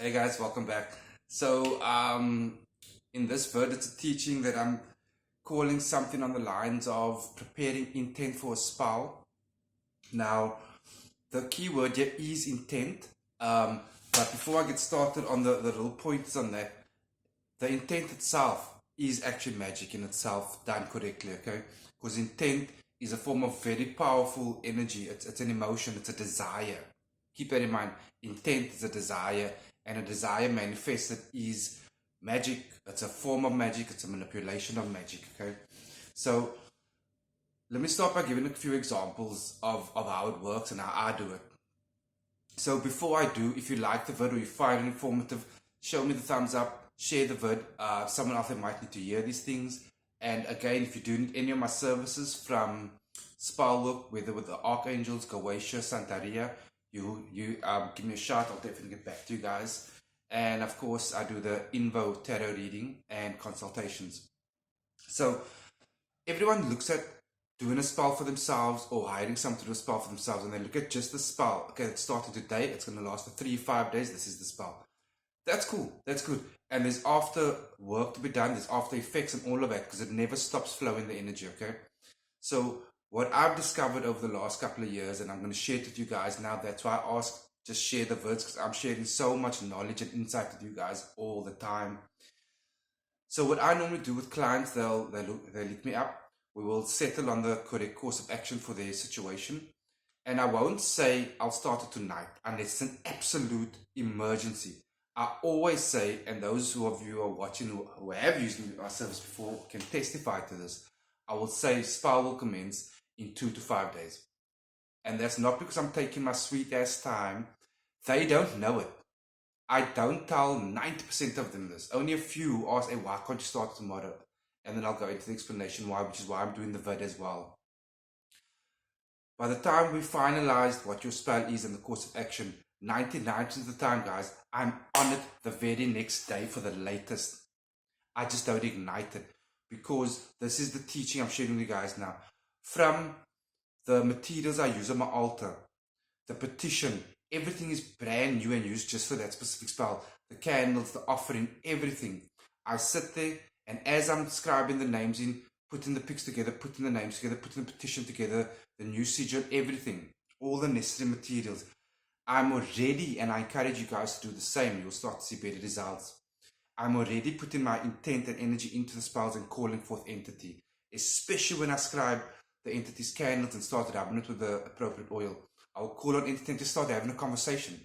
Hey guys, welcome back. So, in this vid, it's a teaching that I'm calling something on the lines of preparing intent for a spell. Now, the key word here is intent. But before I get started on the little points on that, the intent itself is actually magic in itself, done correctly, okay? Because intent is a form of very powerful energy. It's an emotion, it's a desire. Keep that in mind. Intent is a desire, and a desire manifested is magic. It's a form of magic, it's a manipulation of magic, okay? So, let me start by giving a few examples of how it works and how I do it. So before I do, if you like the vid or you find it informative, show me the thumbs up, share the vid. Someone out there might need to hear these things. And again, if you do need any of my services from spell work, whether with the Archangels, Goetia, Santeria, you give me a shout. I'll definitely get back to you guys. And of course, I do the Invo tarot reading and consultations. So everyone looks at doing a spell for themselves or hiring someone to do a spell for themselves, and they look at just the spell. Okay, it's starting today, it's going to last for 3-5 days, this is the spell. That's cool, that's good. And there's after work to be done, there's after effects and all of that, because it never stops flowing the energy, okay? So what I've discovered over the last couple of years, and I'm going to share it with you guys now, that's why I ask, just share the vids, because I'm sharing so much knowledge and insight with you guys all the time. So what I normally do with clients, they look me up. We will settle on the correct course of action for their situation. And I won't say I'll start it tonight unless it's an absolute emergency. I always say, and those of you who are watching who have used my service before can testify to this, I will say spell will commence in 2 to 5 days. And that's not because I'm taking my sweet ass time. They don't know it. I don't tell 90% of them this. Only a few ask, hey, why can't you start tomorrow? And then I'll go into the explanation why, which is why I'm doing the vid as well. By the time we finalized what your spell is and the course of action, 99% of the time, guys, I'm on it the very next day for the latest. I just don't ignite it because this is the teaching I'm sharing with you guys now. From the materials I use on my altar, the petition, everything is brand new and used just for that specific spell. The candles, the offering, everything. I sit there, and as I'm scribing the names in, putting the pics together, putting the names together, putting the petition together, the new sigil, everything, all the necessary materials, I'm already, and I encourage you guys to do the same, you'll start to see better results. I'm already putting my intent and energy into the spells and calling forth entity, especially when I scribe the entity's candles and start rubbing it with the appropriate oil. I'll call on entity and just start having a conversation.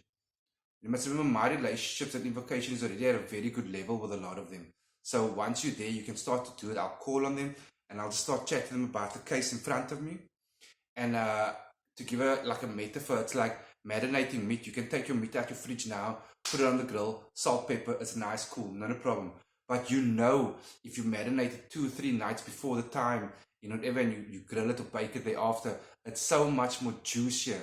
You must remember my relationships and invocation is already at a very good level with a lot of them. So once you're there, you can start to do it. I'll call on them and I'll just start chatting to them about the case in front of me. And to give a metaphor, it's like marinating meat. You can take your meat out your fridge now, put it on the grill, salt, pepper, it's nice, cool, not a problem. But you know, if you marinate it 2-3 nights before the time, whatever, and you grill it or bake it thereafter, it's so much more juicier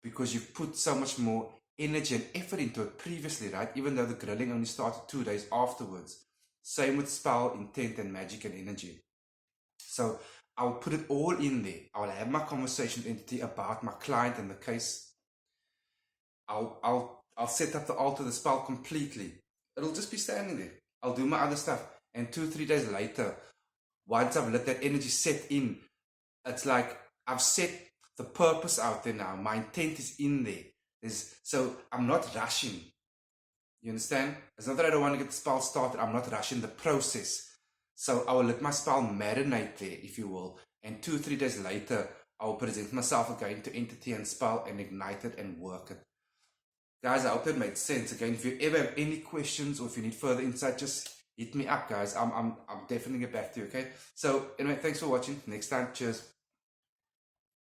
because you've put so much more energy and effort into it previously, right? Even though the grilling only started 2 days afterwards. Same with spell, intent, and magic and energy. So I'll put it all in there. I'll have my conversation with entity about my client and the case. I'll set up the altar, the spell completely. It'll just be standing there. I'll do my other stuff. And 2-3 days later, once I've let that energy set in, it's like I've set the purpose out there now. My intent is in there. So I'm not rushing. You understand? It's not that I don't want to get the spell started. I'm not rushing the process. So I will let my spell marinate there, if you will. And 2-3 days later, I will present myself again to entity and spell and ignite it and work it. Guys, I hope that made sense. Again, if you ever have any questions or if you need further insight, just hit me up, guys. I'm definitely get back to you, okay? So anyway, thanks for watching. Next time, cheers.